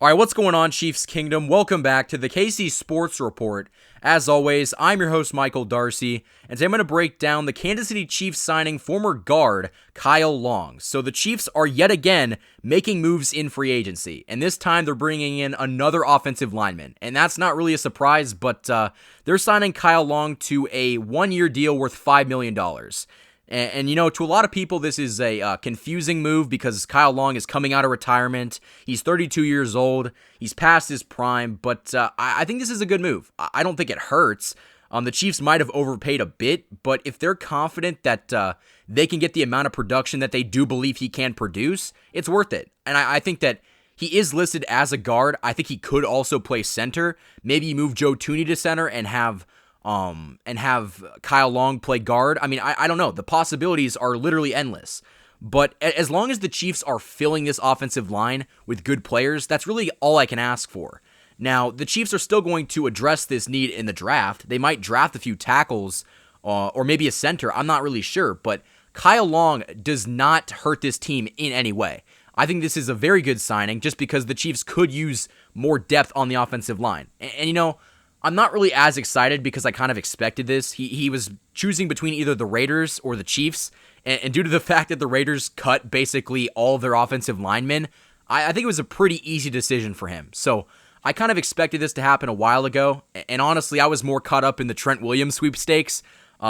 All right, what's going on, Chiefs Kingdom? Welcome back to the KC Sports Report. As always, I'm your host, Michael Darcy, and today I'm going to break down the Kansas City Chiefs signing former guard Kyle Long. So the Chiefs are yet again making moves in free agency, and this time they're bringing in another offensive lineman. And that's not really a surprise, but they're signing Kyle Long to a one-year deal worth $5 million. And, you know, to a lot of people, this is a confusing move because Kyle Long is coming out of retirement. He's 32 years old. He's past his prime, but I think this is a good move. I don't think it hurts. The Chiefs might have overpaid a bit, but if they're confident that they can get the amount of production that they do believe he can produce, it's worth it. And I think that he is listed as a guard. I think he could also play center. Maybe you move Joe Thuney to center and have Kyle Long play guard. I mean, I don't know. The possibilities are literally endless. But as long as the Chiefs are filling this offensive line with good players, that's really all I can ask for. Now, the Chiefs are still going to address this need in the draft. They might draft a few tackles or maybe a center. I'm not really sure. But Kyle Long does not hurt this team in any way. I think this is a very good signing just because the Chiefs could use more depth on the offensive line. And you know, I'm not really as excited because I kind of expected this. He was choosing between either the Raiders or the Chiefs, and due to the fact that the Raiders cut basically all of their offensive linemen, I think it was a pretty easy decision for him. So I kind of expected this to happen a while ago, and honestly, I was more caught up in the Trent Williams sweepstakes,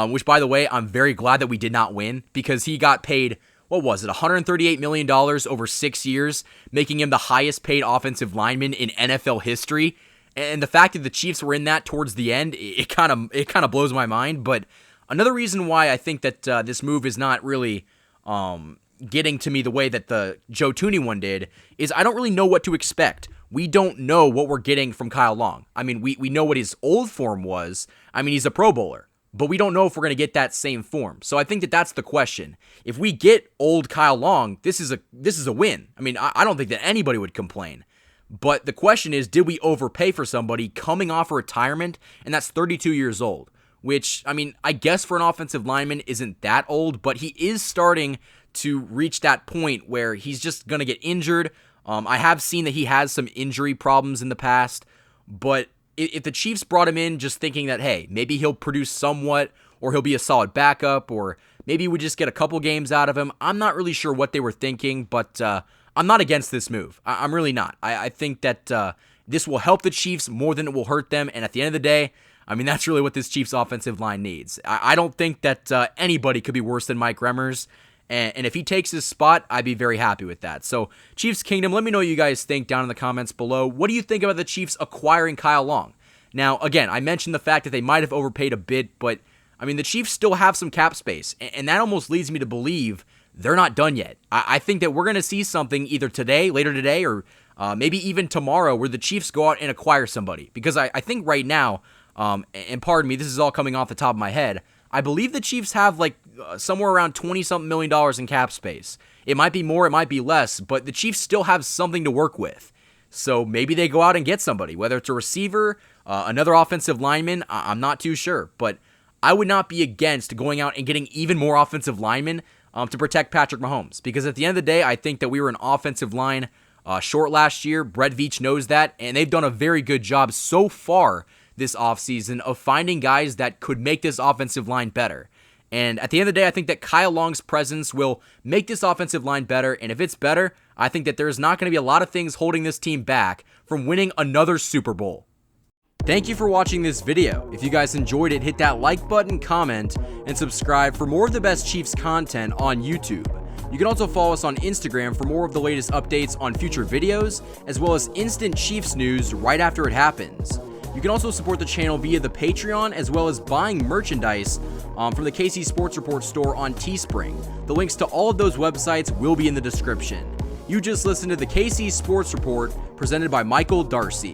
which, by the way, I'm very glad that we did not win because he got paid, what was it, $138 million over 6 years, making him the highest paid offensive lineman in NFL history. And the fact that the Chiefs were in that towards the end, it kind of blows my mind. But another reason why I think that this move is not really getting to me the way that the Joe Thuney one did is I don't really know what to expect. We don't know what we're getting from Kyle Long. I mean, we know what his old form was. I mean, he's a Pro Bowler. But we don't know if we're going to get that same form. So I think that that's the question. If we get old Kyle Long, this is a win. I mean, I don't think that anybody would complain. But the question is, did we overpay for somebody coming off a retirement, and that's 32 years old? Which, I mean, I guess for an offensive lineman isn't that old, but he is starting to reach that point where he's just going to get injured. I have seen that he has some injury problems in the past, but if the Chiefs brought him in just thinking that, hey, maybe he'll produce somewhat, or he'll be a solid backup, or maybe we just get a couple games out of him, I'm not really sure what they were thinking, but I'm not against this move. I'm really not. I think that this will help the Chiefs more than it will hurt them. And at the end of the day, I mean, that's really what this Chiefs offensive line needs. I don't think that anybody could be worse than Mike Remmers. And if he takes his spot, I'd be very happy with that. So, Chiefs Kingdom, let me know what you guys think down in the comments below. What do you think about the Chiefs acquiring Kyle Long? Now, again, I mentioned the fact that they might have overpaid a bit, but, I mean, the Chiefs still have some cap space. And that almost leads me to believe they're not done yet. I think that we're going to see something either today, later today, or maybe even tomorrow where the Chiefs go out and acquire somebody. Because I think right now, and pardon me, this is all coming off the top of my head, I believe the Chiefs have like somewhere around $20-something million in cap space. It might be more, it might be less, but the Chiefs still have something to work with. So maybe they go out and get somebody, whether it's a receiver, another offensive lineman, I'm not too sure. But I would not be against going out and getting even more offensive linemen to protect Patrick Mahomes. Because at the end of the day, I think that we were an offensive line short last year. Brett Veach knows that, and they've done a very good job so far this offseason of finding guys that could make this offensive line better. And at the end of the day, I think that Kyle Long's presence will make this offensive line better, and if it's better, I think that there's not going to be a lot of things holding this team back from winning another Super Bowl. Thank you for watching this video. If you guys enjoyed it, hit that like button, comment, and subscribe for more of the best Chiefs content on YouTube. You can also follow us on Instagram for more of the latest updates on future videos, as well as instant Chiefs news right after it happens. You can also support the channel via the Patreon, as well as buying merchandise from the KC Sports Report store on Teespring. The links to all of those websites will be in the description. You just listened to the KC Sports Report, presented by Michael Darcy.